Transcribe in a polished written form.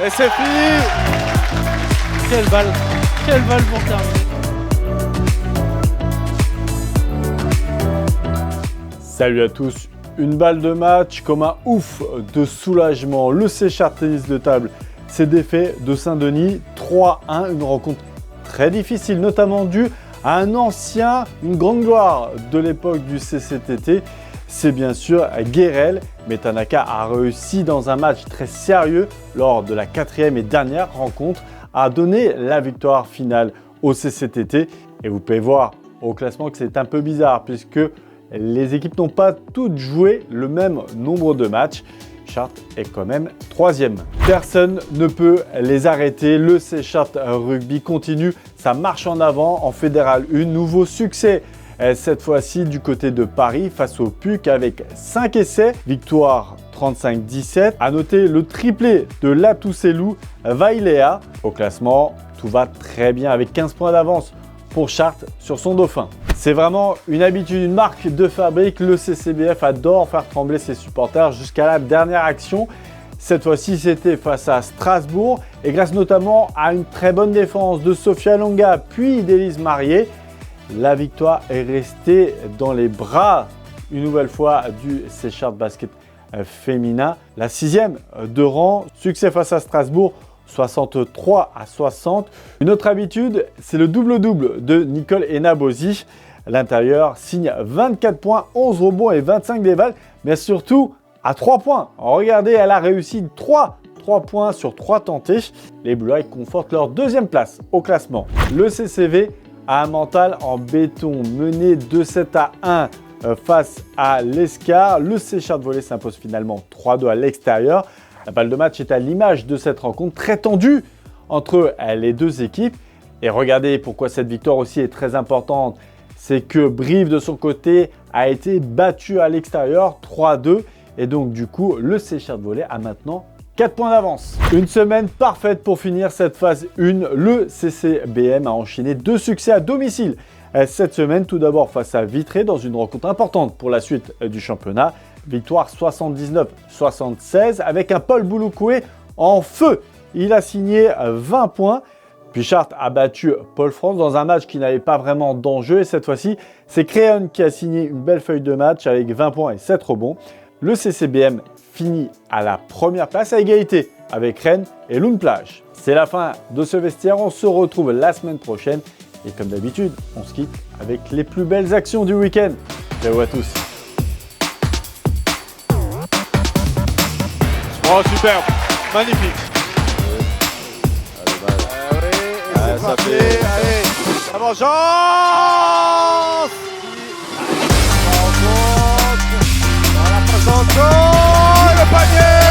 Et c'est fini. Quelle balle pour terminer. Salut à tous, une balle de match comme un ouf de soulagement. Le Séchart Tennis de table s'est défait de Saint-Denis 3-1, une rencontre très difficile, notamment due à un ancien, une grande gloire de l'époque du CCTT. C'est bien sûr Guérel, mais Tanaka a réussi dans un match très sérieux lors de la 4e et dernière rencontre à donner la victoire finale au CCTT. Et vous pouvez voir au classement que c'est un peu bizarre puisque les équipes n'ont pas toutes joué le même nombre de matchs. Chartres est quand même 3e. Personne ne peut les arrêter. Le Séchart Rugby continue sa marche en avant en Fédéral 1. Nouveau succès cette fois-ci du côté de Paris face au PUC avec 5 essais. Victoire 35-17. À noter le triplé de Latouselou Vailea. Au classement, tout va très bien avec 15 points d'avance pour Chartres sur son dauphin. C'est vraiment une habitude, une marque de fabrique. Le CCBF adore faire trembler ses supporters jusqu'à la dernière action. Cette fois-ci, c'était face à Strasbourg et grâce notamment à une très bonne défense de Sophia Longa puis d'Élise Marié, la victoire est restée dans les bras une nouvelle fois du Séchart Basket féminin. La 6e de rang, succès face à Strasbourg, 63-60. Une autre habitude, c'est le double-double de Nicole Enabosi. L'intérieur signe 24 points, 11 rebonds et 25 dévals, mais surtout à 3 points. Regardez, elle a réussi 3 points sur 3 tentés. Les Blue Eyes confortent leur 2e place au classement. Le CCV a un mental en béton, mené 2-7-1 face à l'Escar. Le Séchart Volley s'impose finalement 3-2 à l'extérieur. La balle de match est à l'image de cette rencontre très tendue entre les deux équipes. Et regardez pourquoi cette victoire aussi est très importante. C'est que Brive de son côté a été battu à l'extérieur 3-2. Et donc du coup, le Séchart Volley a maintenant 4 points d'avance. Une semaine parfaite pour finir cette phase 1. Le CCBM a enchaîné 2 succès à domicile cette semaine. Tout d'abord face à Vitré dans une rencontre importante pour la suite du championnat. Victoire 79-76 avec un Paul Bouloukoué en feu. Il a signé 20 points. Puis Chartres a battu Paul France dans un match qui n'avait pas vraiment d'enjeu. Et cette fois-ci, c'est Créon qui a signé une belle feuille de match avec 20 points et 7 rebonds. Le CCBM finit à la première place à égalité avec Rennes et Lune Plage. C'est la fin de ce vestiaire. On se retrouve la semaine prochaine. Et comme d'habitude, on se quitte avec les plus belles actions du week-end. Ciao à tous. Oh, superbe. Magnifique. Allez, Ça fait, allez, la vengeance. Dans la présence, le panier.